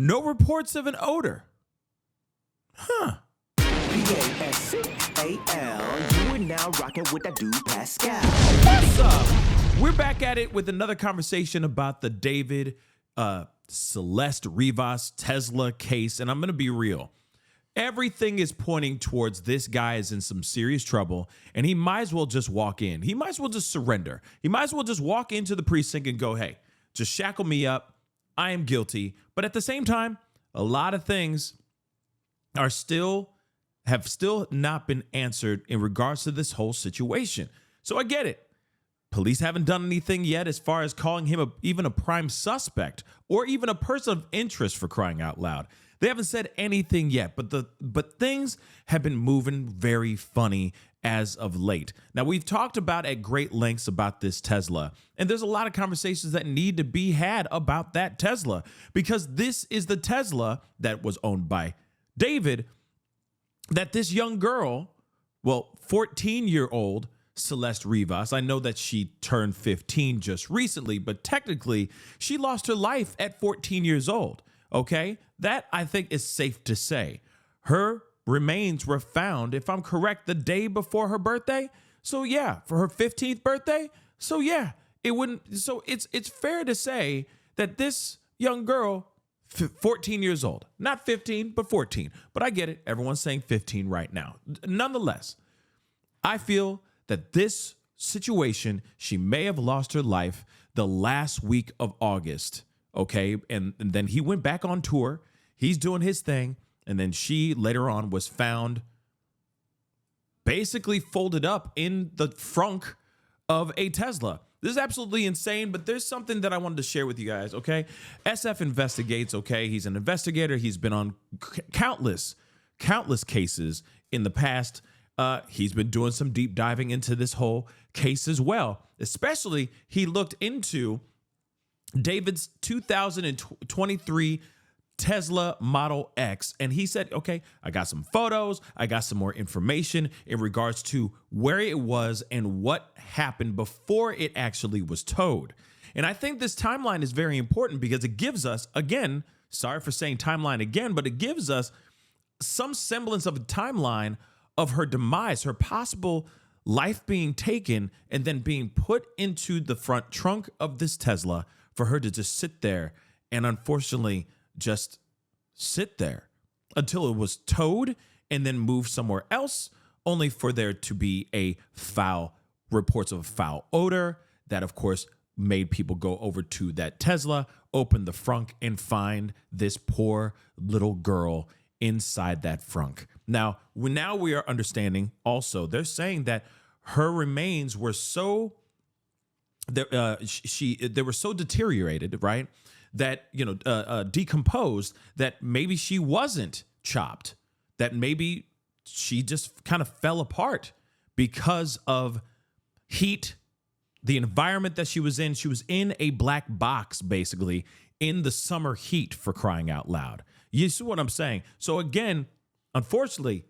No reports of an odor. Huh. Pascal, you are now rocking with that dude Pascal. What's up? We're back at it with another conversation about the David Celeste Rivas Tesla case, and I'm going to be real. Everything is pointing towards this guy is in some serious trouble, and he might as well just walk in. He might as well just surrender. He might as well just walk into the precinct and go, hey, just shackle me up. I am guilty. But at the same time, a lot of things have still not been answered in regards to this whole situation. So I get it. Police haven't done anything yet as far as calling him even a prime suspect or even a person of interest, for crying out loud. They haven't said anything yet, but things have been moving very funny as of late. Now, we've talked about at great lengths about this Tesla, and there's a lot of conversations that need to be had about that Tesla, because this is the Tesla that was owned by David, that this young girl, 14-year-old Celeste Rivas, I know that she turned 15 just recently, but technically she lost her life at 14 years old. Okay, that I think is safe to say. Her remains were found, if I'm correct, the day before her birthday. So yeah, for her 15th birthday. So yeah, it wouldn't. So it's fair to say that this young girl, 14 years old, not 15, but 14. But I get it. Everyone's saying 15 right now. Nonetheless, I feel that this situation, she may have lost her life the last week of August. Okay, and then he went back on tour. He's doing his thing. And then she later on was found basically folded up in the frunk of a Tesla. This is absolutely insane, but there's something that I wanted to share with you guys, okay? SF investigates, okay? He's an investigator. He's been on countless cases in the past. He's been doing some deep diving into this whole case as well. Especially, he looked into David's 2023 Tesla Model X, and he said, okay, I got some photos, I got some more information in regards to where it was and what happened before it actually was towed. And I think this timeline is very important because it gives us, again, sorry for saying timeline again, but it gives us some semblance of a timeline of her demise, her possible life being taken and then being put into the front trunk of this Tesla for her to just sit there and unfortunately just sit there until it was towed and then moved somewhere else, only for there to be reports of a foul odor that, of course, made people go over to that Tesla, open the frunk, and find this poor little girl inside that frunk. Now we are understanding also, they're saying that her remains were so they were so deteriorated, right? That, decomposed, that maybe she wasn't chopped, that maybe she just kind of fell apart because of heat, the environment that she was in. She was in a black box, basically, in the summer heat, for crying out loud. You see what I'm saying? So again, unfortunately,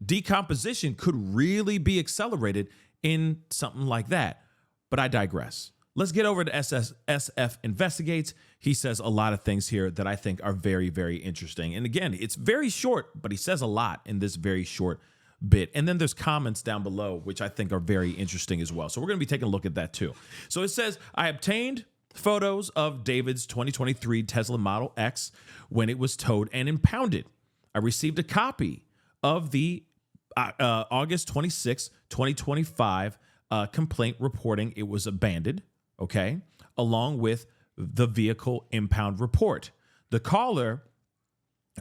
decomposition could really be accelerated in something like that. But I digress. Let's get over to SF Investigates. He says a lot of things here that I think are very, very interesting. And again, it's very short, but he says a lot in this very short bit. And then there's comments down below, which I think are very interesting as well. So we're going to be taking a look at that too. So it says, I obtained photos of David's 2023 Tesla Model X when it was towed and impounded. I received a copy of the August 26, 2025 complaint reporting it was abandoned, okay, along with the vehicle impound report. The caller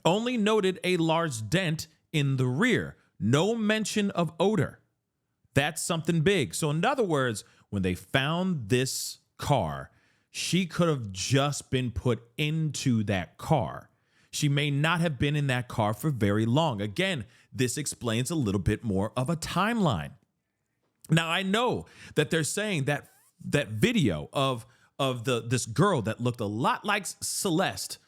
only noted a large dent in the rear, no mention of odor. That's something big. So in other words, when they found this car, she could have just been put into that car. She may not have been in that car for very long. Again, this explains a little bit more of a timeline. Now, I know that they're saying that video of this girl that looked a lot like Celeste,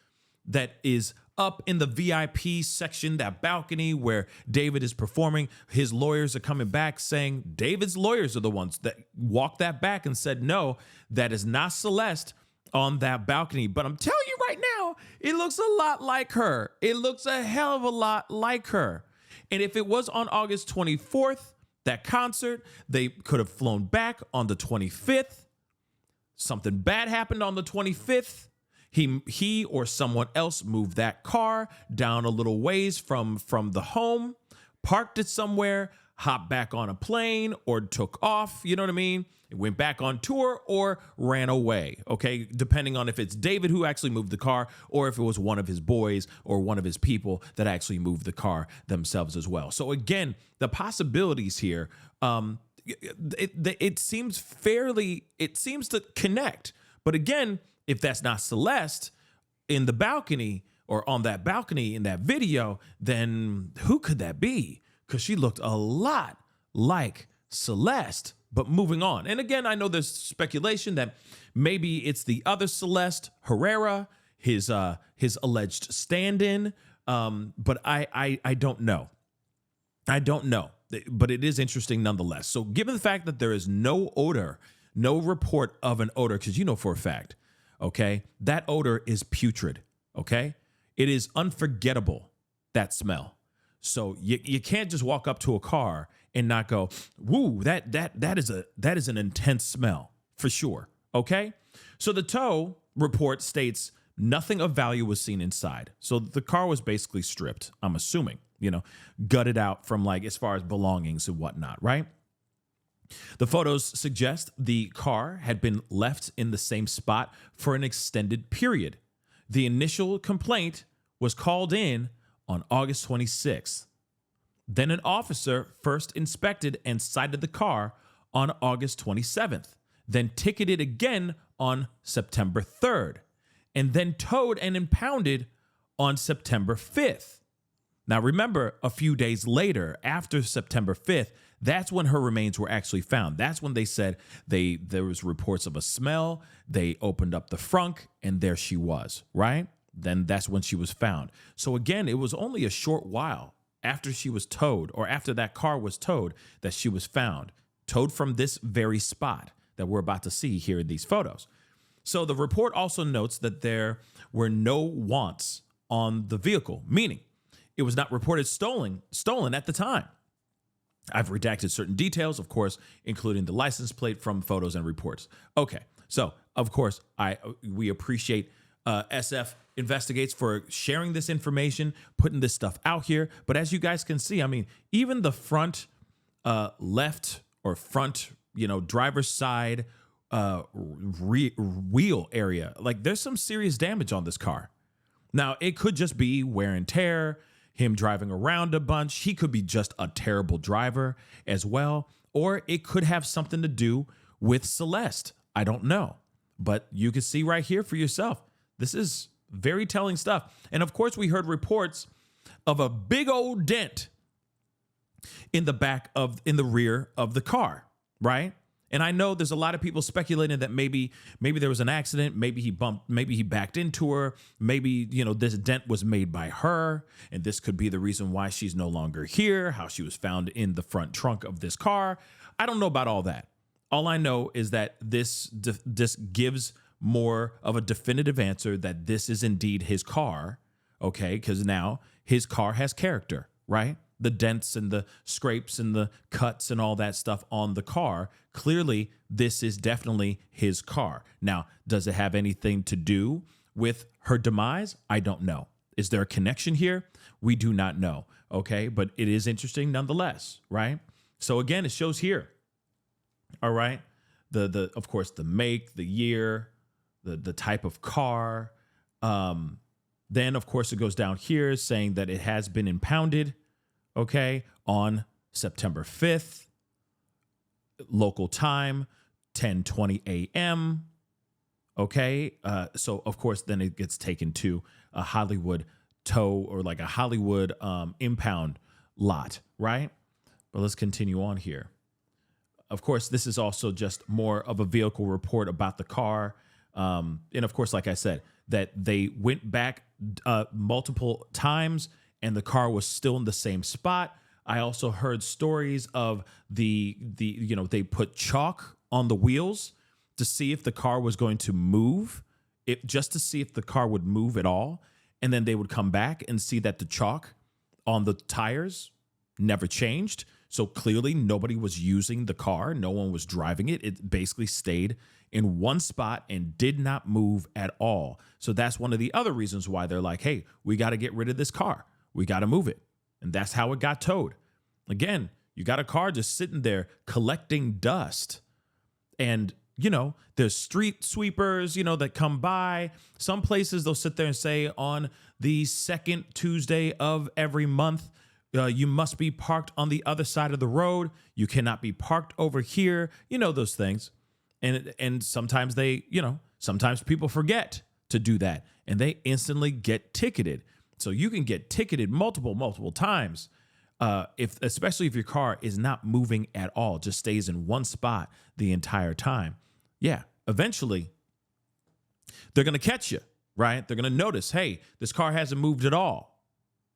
that is up in the VIP section, that balcony where David is performing. His lawyers are coming back saying David's lawyers are the ones that walked that back and said, no, that is not Celeste. on that balcony. But I'm telling you right now, it looks a lot like her. It looks a hell of a lot like her. And if it was on August 24th, that concert, they could have flown back on the 25th. Something bad happened on the 25th. He or someone else moved that car down a little ways from the home, parked it somewhere, hopped back on a plane or took off, you know what I mean? It went back on tour or ran away, okay? Depending on if it's David who actually moved the car or if it was one of his boys or one of his people that actually moved the car themselves as well. So again, the possibilities here, it seems to connect. But again, if that's not Celeste in the balcony or on that balcony in that video, then who could that be? Because she looked a lot like Celeste. But moving on. And again, I know there's speculation that maybe it's the other Celeste, Herrera, his alleged stand-in. But I don't know. I don't know. But it is interesting nonetheless. So given the fact that there is no odor, no report of an odor, because you know for a fact, okay, that odor is putrid, okay? It is unforgettable, that smell. So you can't just walk up to a car and not go, woo, that is an intense smell for sure. Okay. So the tow report states nothing of value was seen inside. So the car was basically stripped, I'm assuming, gutted out from like as far as belongings and whatnot, right? The photos suggest the car had been left in the same spot for an extended period. The initial complaint was called in on August 26th. Then an officer first inspected and cited the car on August 27th, then ticketed again on September 3rd, and then towed and impounded on September 5th. Now remember, a few days later, after September 5th, that's when her remains were actually found. That's when they said there was reports of a smell. They opened up the frunk, and there she was, right? Then that's when she was found. So again, it was only a short while after she was towed, or after that car was towed, that she was found, towed from this very spot that we're about to see here in these photos. So the report also notes that there were no wants on the vehicle, meaning it was not reported stolen at the time. I've redacted certain details, of course, including the license plate from photos and reports. Okay, so of course, we appreciate SF Investigates for sharing this information, putting this stuff out here. But as you guys can see, I mean, even the front left or front, driver's side wheel area, like there's some serious damage on this car. Now, it could just be wear and tear, him driving around a bunch. He could be just a terrible driver as well. Or it could have something to do with Celeste. I don't know. But you can see right here for yourself. This is very telling stuff. And of course, we heard reports of a big old dent in the rear of the car, right? And I know there's a lot of people speculating that maybe there was an accident, maybe he backed into her, maybe, this dent was made by her, and this could be the reason why she's no longer here, how she was found in the front trunk of this car. I don't know about all that. All I know is that this gives more of a definitive answer that this is indeed his car, okay? Because now his car has character, right? The dents and the scrapes and the cuts and all that stuff on the car. Clearly, this is definitely his car. Now, does it have anything to do with her demise? I don't know. Is there a connection here? We do not know, okay? But it is interesting nonetheless, right? So again, it shows here, all right? Of course, the make, the year, the type of car. Then, of course, it goes down here saying that it has been impounded, okay, on September 5th, local time, 10:20 a.m., okay? So, of course, then it gets taken to a Hollywood tow or like a Hollywood impound lot, right? But let's continue on here. Of course, this is also just more of a vehicle report about the car. And of course, like I said, that they went back multiple times and the car was still in the same spot. I also heard stories of they put chalk on the wheels to see if the car was going to move just to see if the car would move at all. And then they would come back and see that the chalk on the tires never changed. So clearly nobody was using the car. No one was driving it. It basically stayed in one spot and did not move at all. So that's one of the other reasons why they're like, hey, we got to get rid of this car. We got to move it. And that's how it got towed. Again, you got a car just sitting there collecting dust. And, there's street sweepers, that come by. Some places they'll sit there and say on the second Tuesday of every month, you must be parked on the other side of the road. You cannot be parked over here. Those things. And sometimes sometimes people forget to do that and they instantly get ticketed. So you can get ticketed multiple times. Especially if your car is not moving at all, just stays in one spot the entire time. Yeah, eventually they're going to catch you, right? They're going to notice, hey, this car hasn't moved at all.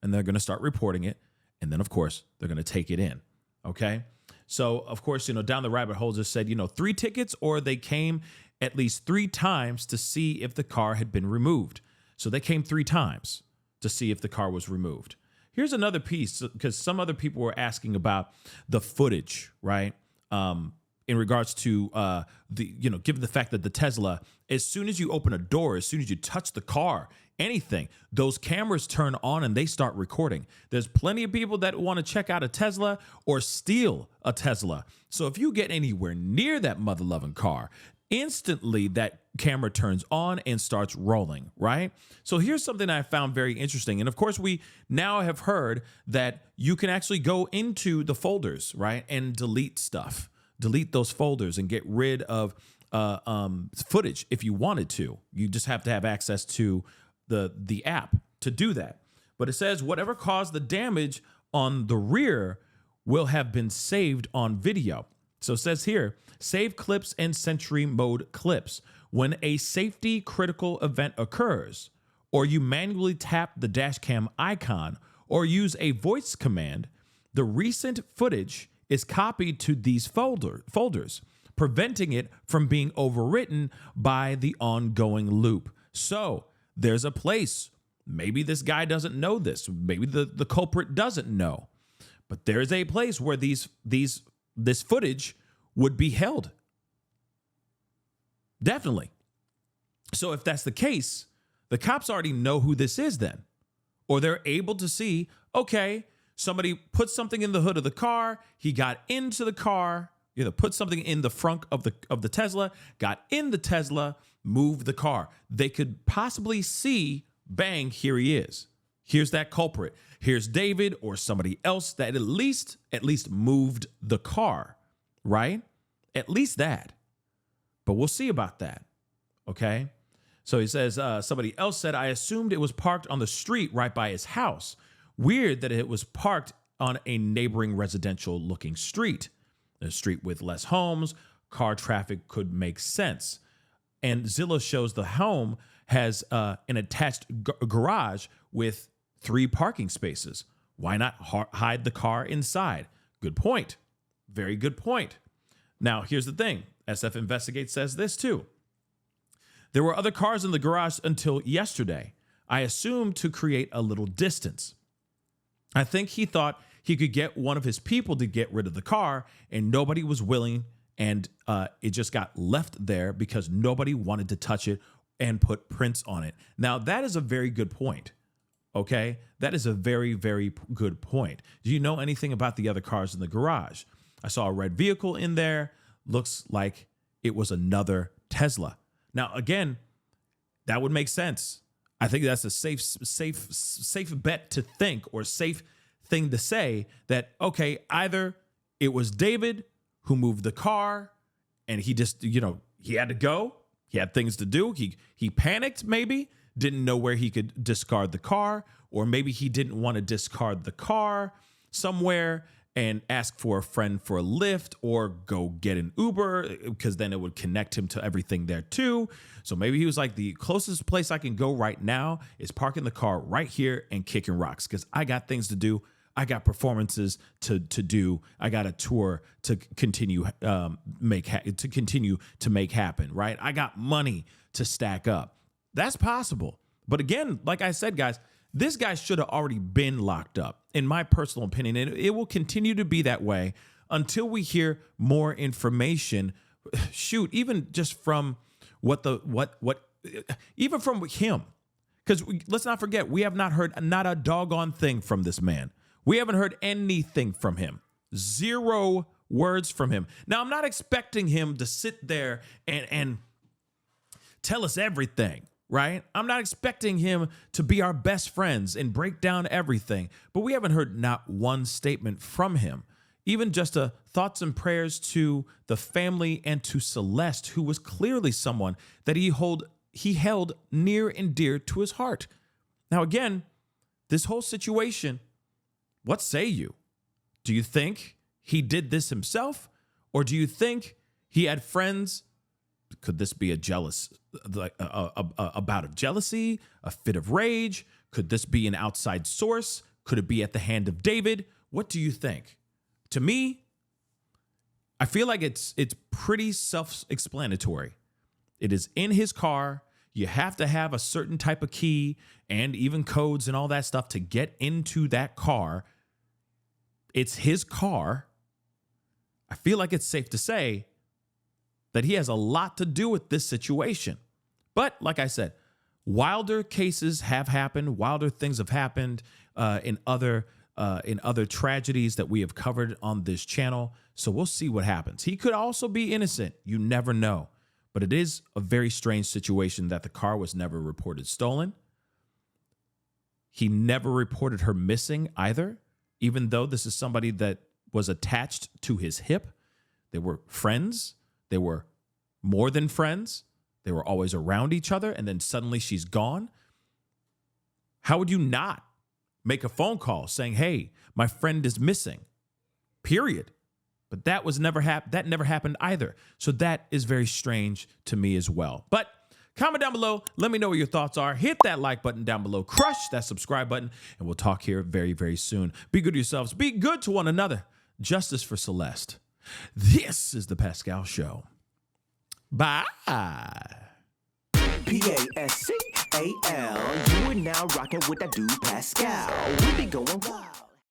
And they're going to start reporting it. And then, of course, they're going to take it in. Okay. So, of course, down the rabbit hole just said, 3 tickets, or they came at least 3 times to see if the car had been removed. So they came 3 times to see if the car was removed. Here's another piece, because some other people were asking about the footage, right? In regards to given the fact that the Tesla, as soon as you open a door, as soon as you touch the car, anything, those cameras turn on and they start recording. There's plenty of people that want to check out a Tesla or steal a Tesla. So if you get anywhere near that mother-loving car, instantly that camera turns on and starts rolling, right? So here's something I found very interesting. And of course, we now have heard that you can actually go into the folders, right? And delete stuff, delete those folders and get rid of footage if you wanted to. You just have to have access to the app to do that. But it says whatever caused the damage on the rear will have been saved on video. So it says here, save clips and Sentry mode clips. When a safety critical event occurs, or you manually tap the dash cam icon or use a voice command, the recent footage is copied to these folders, preventing it from being overwritten by the ongoing loop. So there's a place. Maybe this guy doesn't know this. Maybe the culprit doesn't know. But there's a place where this footage would be held. Definitely. So if that's the case, the cops already know who this is then. Or they're able to see, okay, somebody put something in the hood of the car, he got into the car, put something in the front of the Tesla, got in the Tesla, moved the car. They could possibly see, bang, here he is. Here's that culprit. Here's David or somebody else that at least moved the car, right? At least that. But we'll see about that. Okay. So he says, somebody else said, I assumed it was parked on the street right by his house. Weird that it was parked on a neighboring residential looking street. A street with less homes, car traffic could make sense. And Zillow shows the home has an attached garage with 3 parking spaces. Why not hide the car inside? Good point. Very good point. Now, here's the thing. SF Investigates says this too. There were other cars in the garage until yesterday. I assumed to create a little distance. I think he thought he could get one of his people to get rid of the car, and nobody was willing, and it just got left there because nobody wanted to touch it and put prints on it. Now, that is a very good point. Okay? That is a very, very good point. Do you know anything about the other cars in the garage? I saw a red vehicle in there. Looks like it was another Tesla. Now, again, that would make sense. I think that's a safe bet to think, or safe thing to say, that, okay, either it was David who moved the car and he just, he had to go. He had things to do. He panicked, maybe, didn't know where he could discard the car, or maybe he didn't want to discard the car somewhere and ask for a friend for a lift, or go get an Uber, because then it would connect him to everything there too. So maybe he was like, the closest place I can go right now is parking the car right here and kicking rocks, because I got things to do. I got performances to do. I got a tour to continue to make happen, right? I got money to stack up. That's possible. But again, like I said, guys, this guy should have already been locked up, in my personal opinion. And it will continue to be that way until we hear more information. Shoot, even just from even from him. Because let's not forget, we have not heard not a doggone thing from this man. We haven't heard anything from him. 0 words from him. Now, I'm not expecting him to sit there and tell us everything, right? I'm not expecting him to be our best friends and break down everything, but we haven't heard not one statement from him. Even just thoughts and prayers to the family and to Celeste, who was clearly someone that he held near and dear to his heart. Now, again, this whole situation, what say you? Do you think he did this himself? Or do you think he had friends? Could this be a bout of jealousy, a fit of rage? Could this be an outside source? Could it be at the hand of David? What do you think? To me, I feel like it's pretty self-explanatory. It is in his car. You have to have a certain type of key and even codes and all that stuff to get into that car. It's his car. I feel like it's safe to say that he has a lot to do with this situation. But like I said, wilder cases have happened. Wilder things have happened in other tragedies that we have covered on this channel. So we'll see what happens. He could also be innocent. You never know. But it is a very strange situation that the car was never reported stolen. He never reported her missing either, even though this is somebody that was attached to his hip. They were friends. They were more than friends. They were always around each other, and then suddenly she's gone. How would you not make a phone call saying, hey, my friend is missing, period? But that never happened either. So that is very strange to me as well. But comment down below. Let me know what your thoughts are. Hit that like button down below. Crush that subscribe button. And we'll talk here very, very soon. Be good to yourselves. Be good to one another. Justice for Celeste. This is The Pascal Show. Bye. Pascal. You are now rocking with that dude Pascal. We be going wild.